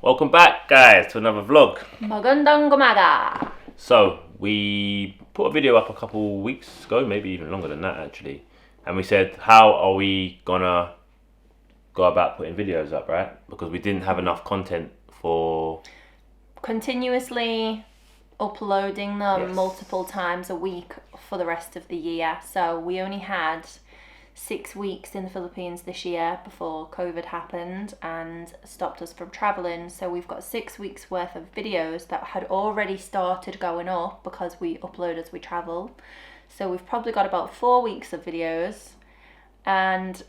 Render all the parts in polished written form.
Welcome back, guys, to another vlog. Magandang umaga. So, we put a video up a couple weeks ago, maybe even longer than that actually. And we said, how are we gonna go about putting videos up, right? Because we didn't have enough content for... Continuously uploading them Yes. multiple times a week for the rest of the year. So we only had 6 weeks in the Philippines this year before COVID happened and stopped us from traveling. So we've got 6 weeks worth of videos that had already started going up because we upload as we travel. So we've probably got about 4 weeks of videos, and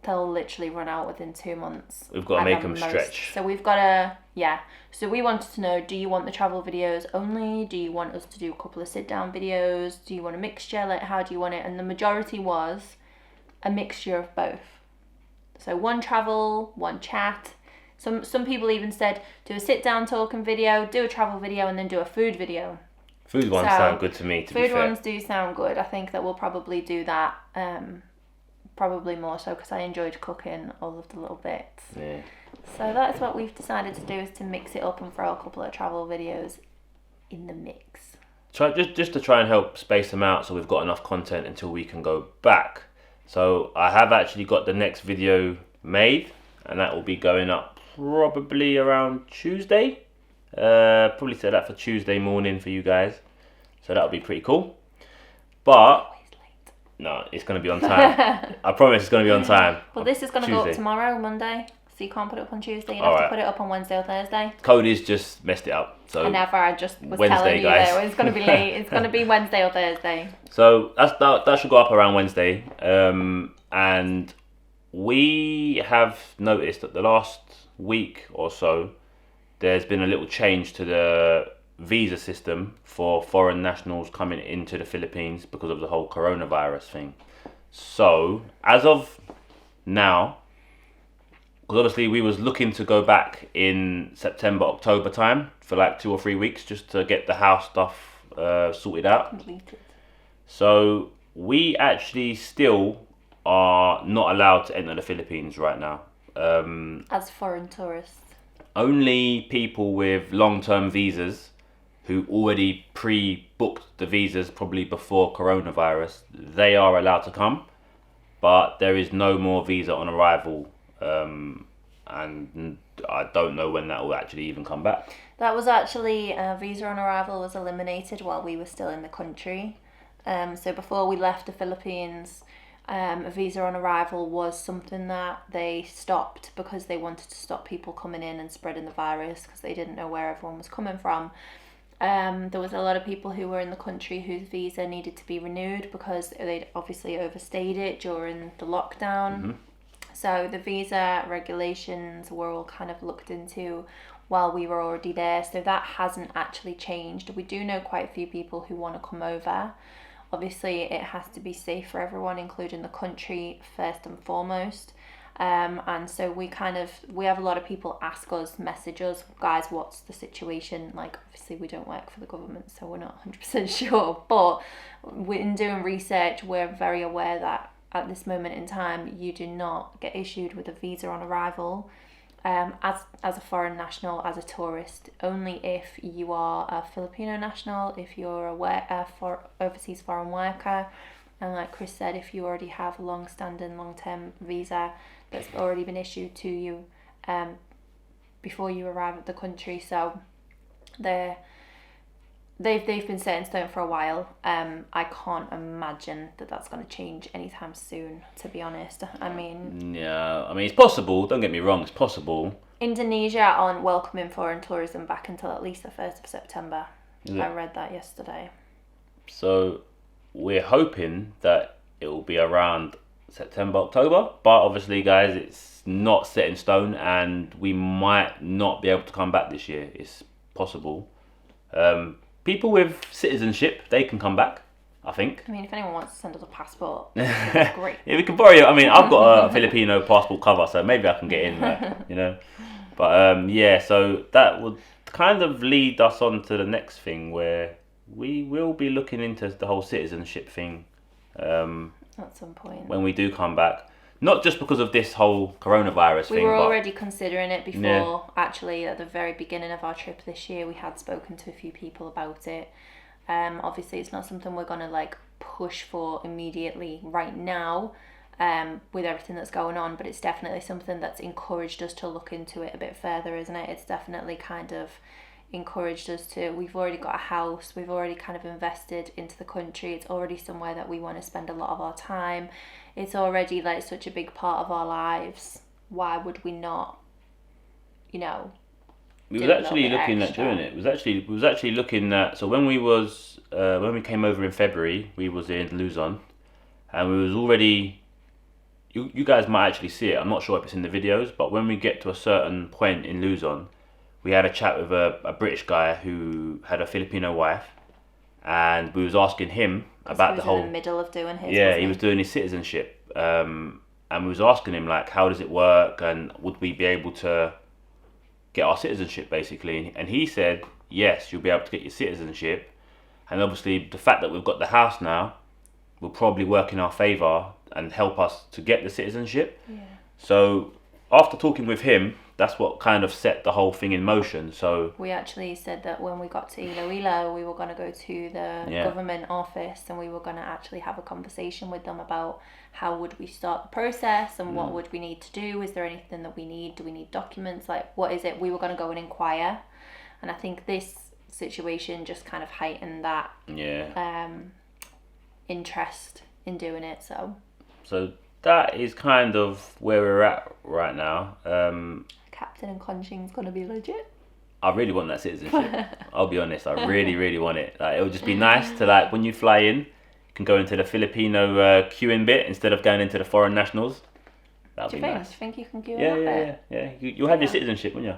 they'll literally run out within 2 months. We've got to make them stretch. So we've got to, yeah. So we wanted to know, do you want the travel videos only? Do you want us to do a couple of sit-down videos? Do you want a mixture? Like, how do you want it? And the majority was a mixture of both. So one travel, one chat. Some people even said, do a sit-down talking video, do a travel video, and then do a food video. Food ones sound good to me, to be fair. Food ones do sound good. I think that we'll probably do that. Probably more so because I enjoyed cooking all of the little bits. Yeah. So that's what we've decided to do, is to mix it up and throw a couple of travel videos in the mix. Just to try and help space them out so we've got enough content until we can go back. So I have actually got the next video made, and that will be going up probably around Tuesday. Probably set that for Tuesday morning for you guys. So that'll be pretty cool. But no, it's going to be on time. I promise it's going to be on time. Well, this is going to go up tomorrow, Monday. So you can't put it up on Tuesday. You have to put it up on Wednesday or Thursday. Cody's just messed it up. So I just was Wednesday, telling you guys. that it's going to be late. It's going to be Wednesday or Thursday. So that should go up around Wednesday. And we have noticed that the last week or so, there's been a little change to the visa system for foreign nationals coming into the Philippines because of the whole coronavirus thing. So as of now, because obviously we was looking to go back in September, October time for like 2 or 3 weeks just to get the house stuff sorted out. Completed. So we actually still are not allowed to enter the Philippines right now. As foreign tourists. Only people with long-term visas who already pre-booked the visas probably before coronavirus, they are allowed to come. But there is no more visa on arrival. And I don't know when that will actually even come back. That was actually, visa on arrival was eliminated while we were still in the country. So before we left the Philippines, a visa on arrival was something that they stopped because they wanted to stop people coming in and spreading the virus because they didn't know where everyone was coming from. There was a lot of people who were in the country whose visa needed to be renewed because they'd obviously overstayed it during the lockdown. Mm-hmm. So the visa regulations were all kind of looked into while we were already there. So that hasn't actually changed. We do know quite a few people who want to come over. Obviously, it has to be safe for everyone, including the country first and foremost. And so we have a lot of people ask us, message us, guys, what's the situation? Like, obviously we don't work for the government, so we're not 100% sure. But in doing research, we're very aware that at this moment in time, you do not get issued with a visa on arrival as a foreign national, as a tourist, only if you are a Filipino national, if you're a overseas foreign worker, and like Chris said, if you already have a long-standing, long-term visa that's already been issued to you before you arrive at the country. So they've been set in stone for a while. I can't imagine that that's going to change anytime soon, to be honest. I mean, it's possible. Don't get me wrong, it's possible. Indonesia aren't welcoming foreign tourism back until at least the 1st of September. Yeah. I read that yesterday. So we're hoping that it will be around September, October. But obviously, guys, it's not set in stone, and we might not be able to come back this year. It's possible. People with citizenship, they can come back, I think. I mean, if anyone wants to send us a passport, that's great. Yeah, we can borrow you. I mean, I've got a Filipino passport cover, so maybe I can get in there, you know. But so that would kind of lead us on to the next thing, where we will be looking into the whole citizenship thing at some point when we do come back. Not just because of this whole coronavirus We thing. were but already considering it before. Actually, at the very beginning of our trip this year, we had spoken to a few people about it. Obviously, it's not something we're going to like push for immediately right now, with everything that's going on, but it's definitely something that's encouraged us to look into it a bit further, isn't it? It's definitely kind of encouraged us to, we've already got a house, we've already kind of invested into the country, it's already somewhere that we want to spend a lot of our time, it's already like such a big part of our lives. Why would we not, we was actually looking at doing it. We was actually looking at, so when we came over in February, we was in Luzon, and we was already, you guys might actually see it, I'm not sure if it's in the videos, but when we get to a certain point in Luzon, we had a chat with a British guy who had a Filipino wife, and we was asking him about the whole. In the middle of doing his. Yeah, he was doing his citizenship, and we was asking him like, how does it work, and would we be able to get our citizenship basically? And he said, yes, you'll be able to get your citizenship, and obviously the fact that we've got the house now will probably work in our favour and help us to get the citizenship. Yeah. So after talking with him, that's what kind of set the whole thing in motion. So we actually said that when we got to Iloilo, we were going to go to the government office, and we were going to actually have a conversation with them about how would we start the process, and what would we need to do. Is there anything that we need? Do we need documents? Like, what is it? We were going to go and inquire, and I think this situation just kind of heightened that interest in doing it. So that is kind of where we're at right now. Captain and Conching's gonna be legit. I really want that citizenship. I'll be honest, I really, really want it. Like, it would just be nice to, like, when you fly in, you can go into the Filipino queuing bit instead of going into the foreign nationals. That would be nice. Do you think you can queue in that bit? Yeah. You'll have your citizenship, won't you?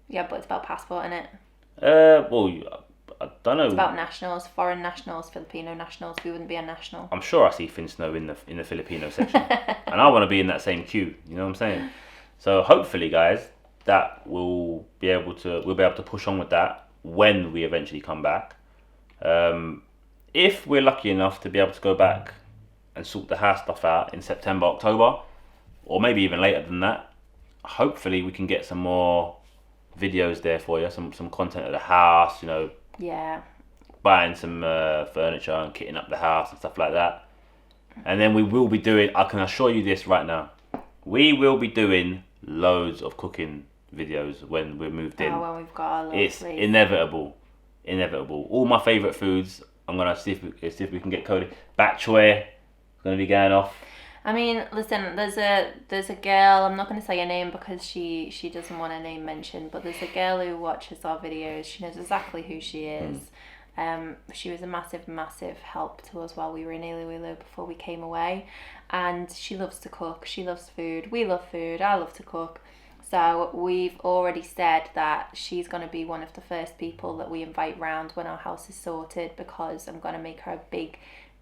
Yeah, but it's about passport, isn't it? Well, I don't know. It's about nationals, foreign nationals, Filipino nationals. We wouldn't be a national. I'm sure I see Finn Snow in the Filipino section, and I want to be in that same queue. You know what I'm saying? So hopefully, guys, that we'll be able to push on with that when we eventually come back. If we're lucky enough to be able to go back and sort the house stuff out in September, October, or maybe even later than that, hopefully we can get some more videos there for you, some content of the house, buying some furniture and kitting up the house and stuff like that. And then we will be doing, I can assure you this right now, we will be doing loads of cooking videos when we're moved in. When we've got our it's place. Inevitable. All my favourite foods, I'm going to see if we can get Cody. Bak choy, going to be going off. I mean, listen, there's a girl, I'm not going to say her name because she doesn't want her name mentioned, but there's a girl who watches our videos. She knows exactly who she is. She was a massive help to us while we were in Iloilo before we came away, and she loves to cook, she loves food, we love food, I love to cook. So we've already said that she's going to be one of the first people that we invite round when our house is sorted, because I'm going to make her a big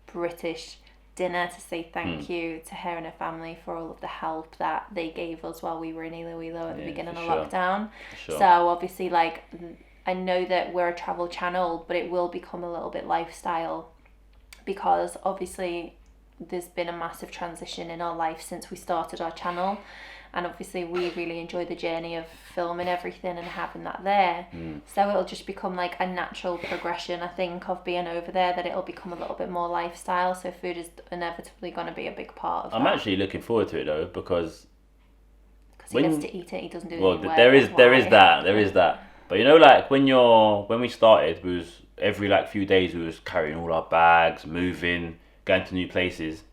British dinner to say thank you to her and her family for all of the help that they gave us while we were in Iloilo at the beginning of lockdown. So obviously, like, I know that we're a travel channel, but it will become a little bit lifestyle, because obviously there's been a massive transition in our life since we started our channel, and obviously we really enjoy the journey of filming everything and having that there. So it'll just become like a natural progression, I think, of being over there, that it'll become a little bit more lifestyle. So food is inevitably going to be a big part of I'm actually looking forward to it though, because he gets to eat it, he doesn't do it. Well, there is that. But like when we started, we was every like few days we was carrying all our bags, moving, going to new places,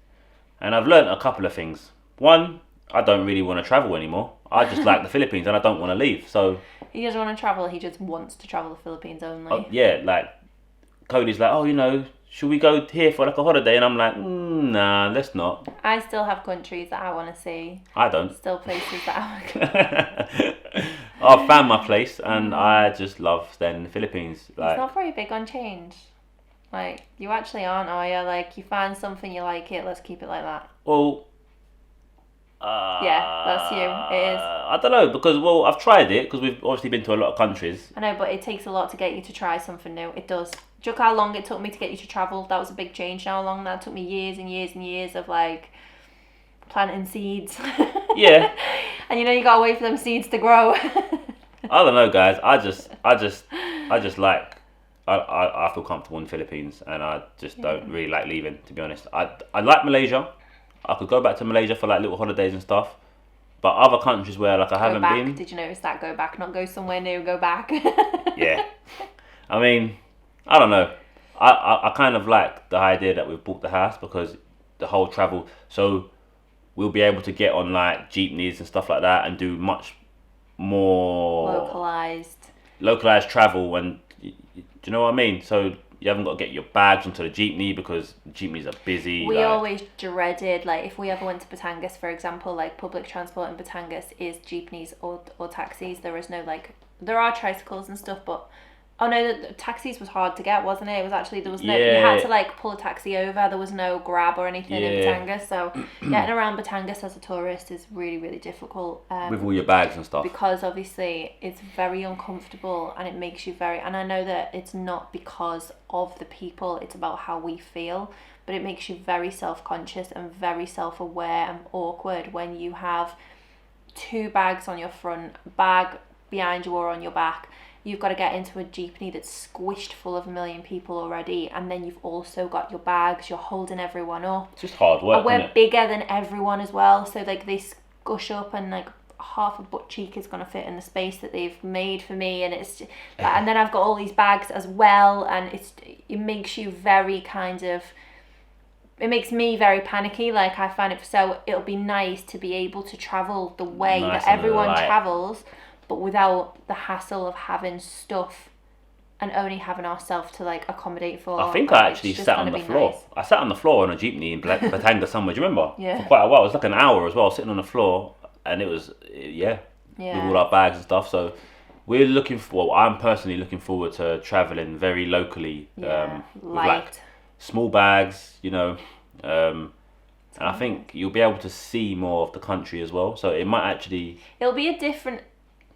and I've learnt a couple of things. One, I don't really want to travel anymore. I just like the Philippines and I don't want to leave. So he doesn't want to travel. He just wants to travel the Philippines only. Like Cody's like, should we go here for like a holiday? And I'm like, nah, let's not. I still have countries that I want to see. I don't. Still places that I want. I've found my place and I just love staying in the Philippines. Like, it's not very big on change. Like, you actually aren't, are you? Like, you find something, you like it, let's keep it like that. Well, yeah, that's you. It is. I don't know, because I've tried it, because we've obviously been to a lot of countries. I know, but it takes a lot to get you to try something new. It does. Do you know how long it took me to get you to travel? That was a big change. How long that took me? Years and years and years of like planting seeds. Yeah. And you gotta wait for them seeds to grow. I don't know, guys. I just like. I feel comfortable in the Philippines, and I just don't really like leaving. To be honest, I like Malaysia. I could go back to Malaysia for like little holidays and stuff. But other countries where like I haven't back. been. Did you notice that? Go back, not go somewhere new. Go back. Yeah. I mean, I don't know. I kind of like the idea that we've bought the house because the whole travel. So we'll be able to get on like jeepneys and stuff like that and do much more localized travel. And do you know what I mean? So you haven't got to get your bags onto the jeepney because jeepneys are busy. We always dreaded, like, if we ever went to Batangas, for example, like, public transport in Batangas is jeepneys or taxis. There is no, like, there are tricycles and stuff, but oh no, the taxis was hard to get, wasn't it? It was actually, there was no, you had to like pull a taxi over, there was no Grab or anything in Batangas, so getting around Batangas as a tourist is really, really difficult. With all your bags and stuff. Because obviously it's very uncomfortable and it makes you very, and I know that it's not because of the people, it's about how we feel, but it makes you very self-conscious and very self-aware and awkward when you have 2 bags on your front, bag behind you or on your back. You've got to get into a jeepney that's squished full of a million people already, and then you've also got your bags, you're holding everyone up. It's just hard work, and we're bigger than everyone as well, so like they squish up and like half a butt cheek is going to fit in the space that they've made for me, and it's just, and then I've got all these bags as well, and it makes you very kind of, it makes me very panicky. Like I find it, so it'll be nice to be able to travel the way that everyone travels, but without the hassle of having stuff and only having ourselves to like accommodate for. I think I actually sat on the floor. Nice. I sat on the floor on a jeepney in Batangas somewhere. Do you remember? Yeah. For quite a while. It was like an hour as well, sitting on the floor, and it was with all our bags and stuff. So we're looking for. Well, I'm personally looking forward to traveling very locally. With like small bags, and I think you'll be able to see more of the country as well. So it might actually.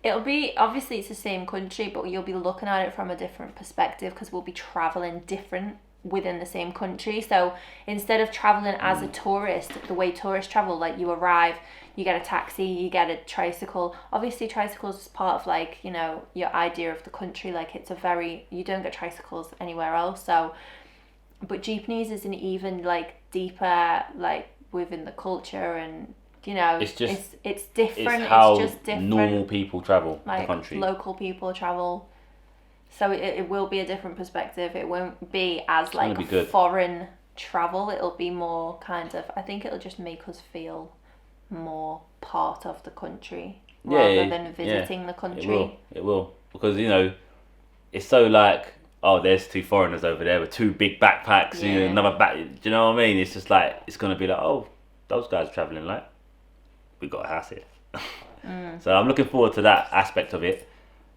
It'll be, obviously it's the same country, but you'll be looking at it from a different perspective because we'll be travelling different within the same country. So instead of travelling as a tourist, the way tourists travel, like you arrive, you get a taxi, you get a tricycle. Obviously tricycles is part of like, your idea of the country. Like you don't get tricycles anywhere else. So, but jeepneys is an even like deeper, like within the culture, and it's just it's different. It's how it's just different. Normal people travel like the country. Local people travel, so it will be a different perspective. It won't be as like a foreign travel. It'll be more kind of. I think it'll just make us feel more part of the country rather than visiting the country. It will because it's so like, oh, there's 2 foreigners over there with 2 big backpacks. Another back. Do you know what I mean? It's just like it's gonna be like, oh, those guys are traveling like. We got a house here. So I'm looking forward to that aspect of it.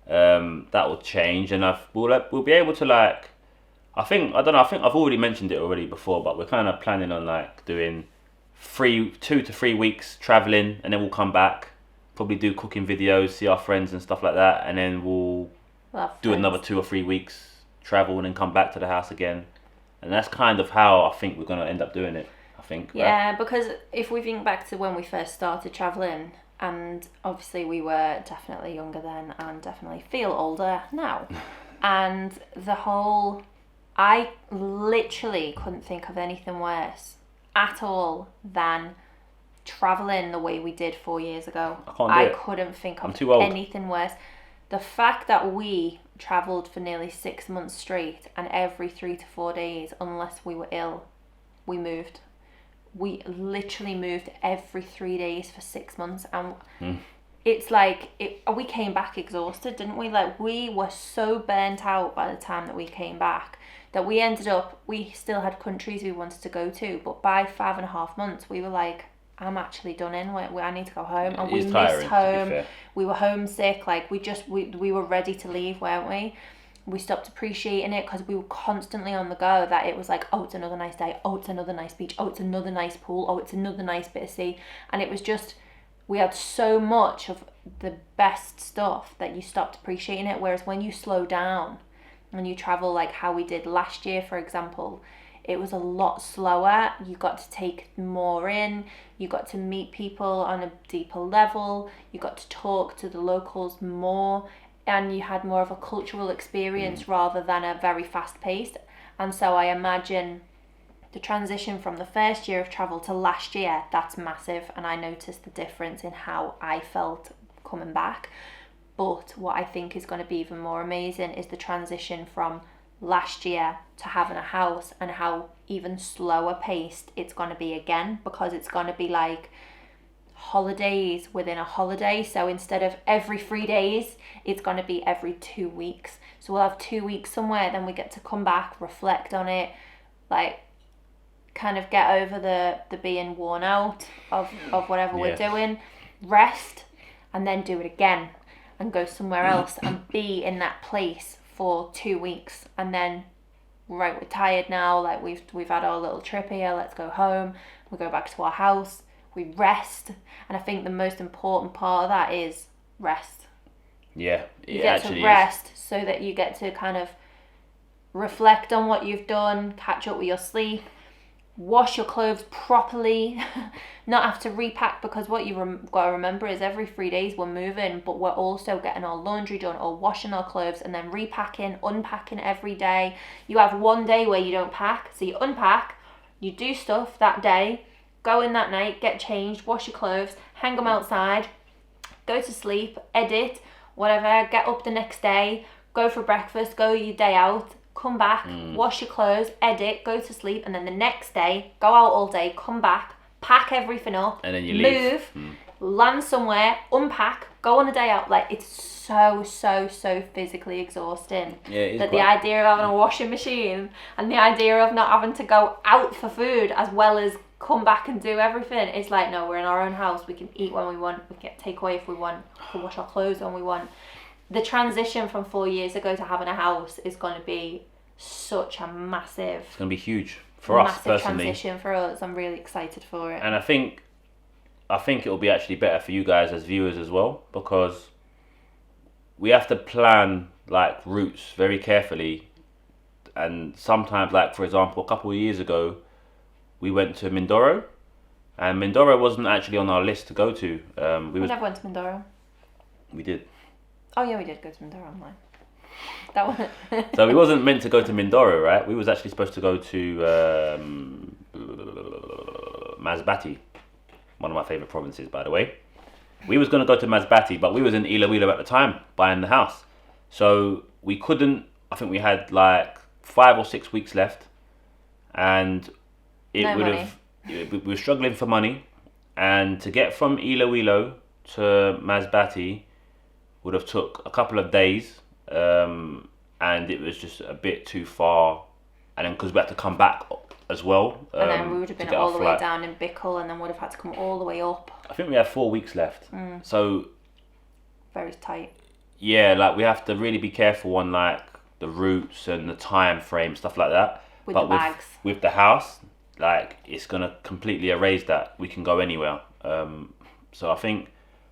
That will change, and we'll be able to like. I think I've already mentioned it already before, but we're kind of planning on like doing 2 to 3 weeks traveling, and then we'll come back, probably do cooking videos, see our friends and stuff like that, and then we'll do another 2 or 3 weeks travel, and then come back to the house again, and that's kind of how I think we're gonna end up doing it. Yeah, because if we think back to when we first started travelling, and obviously we were definitely younger then and definitely feel older now, and I literally couldn't think of anything worse at all than travelling the way we did 4 years ago. I couldn't think of anything worse. The fact that we travelled for nearly 6 months straight, and every 3 to 4 days, unless we were ill, we moved. We literally moved every 3 days for 6 months, and it's like we came back exhausted, didn't we? Like we were so burnt out by the time that we came back that we still had countries we wanted to go to, but by 5.5 months we were like, I'm actually done in. I need to go home, and we missed home. We were homesick. Like we were ready to leave, weren't we? We stopped appreciating it because we were constantly on the go, that it was like, oh, it's another nice day, oh, it's another nice beach, oh, it's another nice pool, oh, it's another nice bit of sea. And it was just, we had so much of the best stuff that you stopped appreciating it. Whereas when you slow down and you travel like how we did last year, for example, it was a lot slower. You got to take more in, you got to meet people on a deeper level, you got to talk to the locals more, and you had more of a cultural experience rather than a very fast paced. And so I imagine the transition from the first year of travel to last year, that's massive, and I noticed the difference in how I felt coming back. But what I think is going to be even more amazing is the transition from last year to having a house, and how even slower paced it's going to be again, because it's going to be like holidays within a holiday. So instead of every 3 days, it's going to be every 2 weeks. So we'll have 2 weeks somewhere, then we get to come back, reflect on it, like kind of get over the being worn out of whatever we're doing, rest, and then do it again and go somewhere else and be in that place for 2 weeks. And then, right, we're tired now, like we've had our little trip here, let's go home, we go back to our house, we rest. And I think the most important part of that is rest. Yeah, you get to rest so that you get to kind of reflect on what you've done, catch up with your sleep, wash your clothes properly, not have to repack, because what you've got to remember is every 3 days we're moving, but we're also getting our laundry done or washing our clothes and then repacking, unpacking every day. You have one day where you don't pack, so you unpack, you do stuff that day, go in that night, get changed, wash your clothes, hang them outside, go to sleep, edit, whatever, get up the next day, go for breakfast, go your day out, come back, wash your clothes, edit, go to sleep, and then the next day, go out all day, come back, pack everything up, and then you move, land somewhere, unpack, go on a day out. Like, it's so physically exhausting. Yeah, it is. That the idea of having a washing machine and the idea of not having to go out for food as well as come back and do everything, it's like, no, we're in our own house, we can eat when we want, we can get takeaway if we want, we can wash our clothes when we want. The transition from 4 years ago to having a house is going to be such a massive... It's going to be huge for us personally. Transition for us. I'm really excited for it. And I think it'll be actually better for you guys as viewers as well, because we have to plan like routes very carefully. And sometimes, like for example, a couple of years ago, we went to Mindoro, and Mindoro wasn't actually on our list to go to. We never went to Mindoro. We did. Oh yeah, we did go to Mindoro online. That one. So we wasn't meant to go to Mindoro, right? We was actually supposed to go to Masbate, one of my favourite provinces, by the way. We was going to go to Masbate, but we was in Iloilo at the time, buying the house. So we couldn't, I think we had like 5 or 6 weeks left, and we were struggling for money, and to get from Iloilo to Masbate would have took a couple of days, and it was just a bit too far, and then because we had to come back as well, and then we would have been all the way down in Bickle, and then would have had to come all the way up. I think we had 4 weeks left, so very tight. Yeah, like we have to really be careful on like the routes and the time frame, stuff like that. With the bags. With the house, like it's gonna completely erase that. We can go anywhere. So I think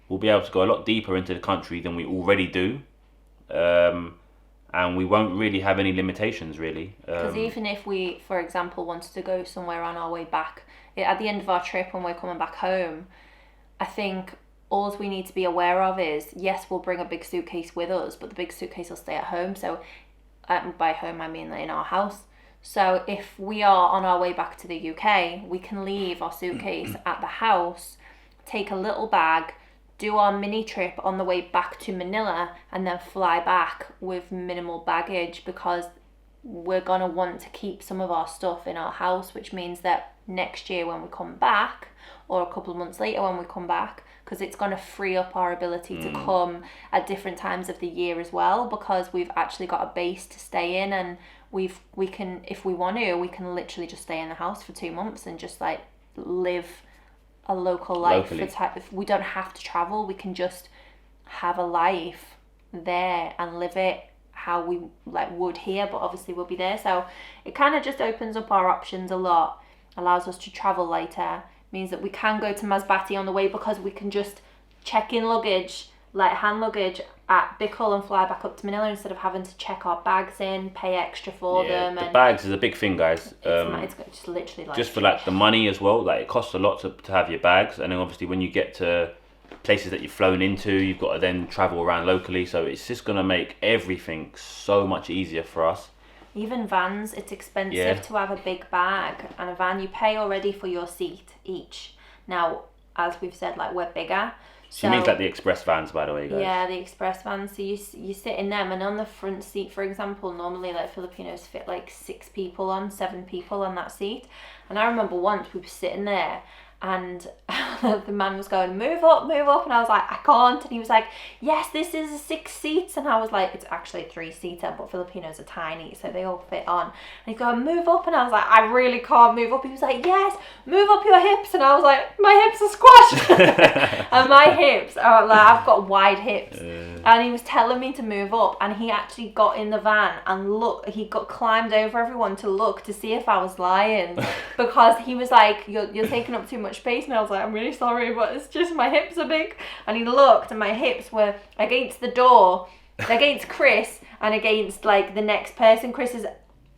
we'll be able to go a lot deeper into the country than we already do, and we won't really have any limitations really. Because even if we, for example, wanted to go somewhere on our way back, at the end of our trip when we're coming back home, I think all we need to be aware of is, yes, we'll bring a big suitcase with us, but the big suitcase will stay at home. So by home I mean in our house. So if we are on our way back to the UK, we can leave our suitcase at the house, take a little bag, do our mini trip on the way back to Manila, and then fly back with minimal baggage, because we're going to want to keep some of our stuff in our house, which means that next year when we come back, or a couple of months later when we come back, because it's going to free up our ability to come at different times of the year as well, because we've actually got a base to stay in, and we can, if we want to, we can literally just stay in the house for 2 months and just like live a local life. We don't have to travel, we can just have a life there and live it how we like would here, but obviously we'll be there. So it kind of just opens up our options a lot, allows us to travel lighter, means that we can go to Masbate on the way, because we can just check in luggage, like hand luggage, at Bickle and fly back up to Manila instead of having to check our bags in, pay extra for them. The and bags is a big thing, guys. it's just literally like... Just for like the money as well, like it costs a lot to have your bags, and then obviously when you get to places that you've flown into, you've got to then travel around locally, so it's just going to make everything so much easier for us. Even vans, it's expensive to have a big bag, and a van you pay already for your seat each. Now, as we've said, like we're bigger. She means like the express vans, by the way, guys. Yeah, the express vans. So you sit in them, and on the front seat, for example, normally like Filipinos fit like 7 people on that seat. And I remember once we were sitting there, and the man was going, move up, and I was like, I can't. And he was like, yes, this is a 6 seats. And I was like, it's actually a 3-seater, but Filipinos are tiny, so they all fit on. And he's going, move up, and I was like, I really can't move up. He was like, yes, move up your hips. And I was like, my hips are squashed. And my hips are like, I've got wide hips. And he was telling me to move up, and he actually got in the van and climbed over everyone to look to see if I was lying, because he was like, you're taking up too much space. And I was like, I'm really sorry, but it's just my hips are big. And he looked, and my hips were against the door, against Chris, and against like the next person. Chris is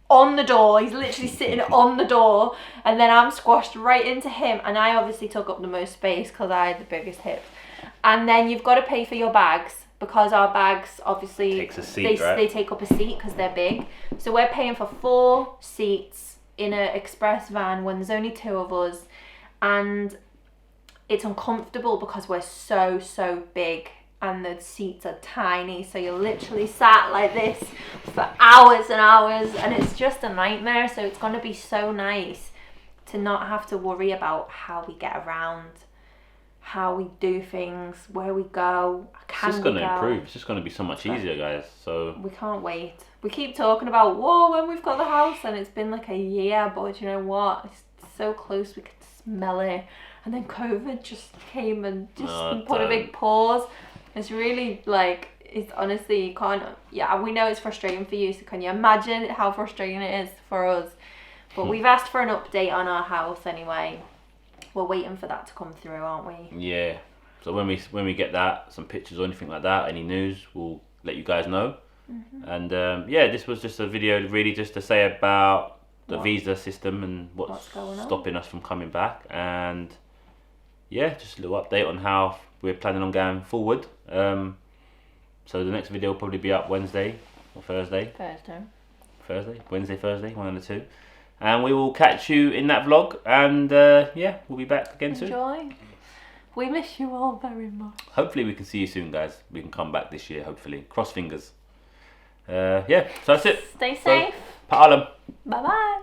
on the door, he's literally sitting on the door, and then I'm squashed right into him, and I obviously took up the most space because I had the biggest hips. And then you've got to pay for your bags, because our bags obviously takes a seat, right? They take up a seat because they're big. So we're paying for 4 seats in an express van when there's only 2 of us, and it's uncomfortable because we're so big and the seats are tiny, so you're literally sat like this for hours and hours, and it's just a nightmare. So it's going to be so nice to not have to worry about how we get around, how we do things, where we go, It's just going to improve. It's just going to be so much easier, guys. So we can't wait. We keep talking about when we've got the house, and it's been like a year, but you know what? It's so close, we could smell it. And then COVID just came and just put a big pause. It's really like, it's honestly, you can't, we know it's frustrating for you, so can you imagine how frustrating it is for us? But we've asked for an update on our house anyway. We're waiting for that to come through, aren't we? Yeah. So when we get that, some pictures or anything like that, any news, we'll let you guys know. And this was just a video really just to say about the visa system and what's stopping us from coming back, and just a little update on how we're planning on going forward. So the next video will probably be up Wednesday or Thursday. Wednesday, Thursday, one of the two. And we will catch you in that vlog, and we'll be back again soon. Enjoy. We miss you all very much. Hopefully we can see you soon, guys. We can come back this year, hopefully. Cross fingers. So that's it. Stay safe. Paalam. Bye-bye.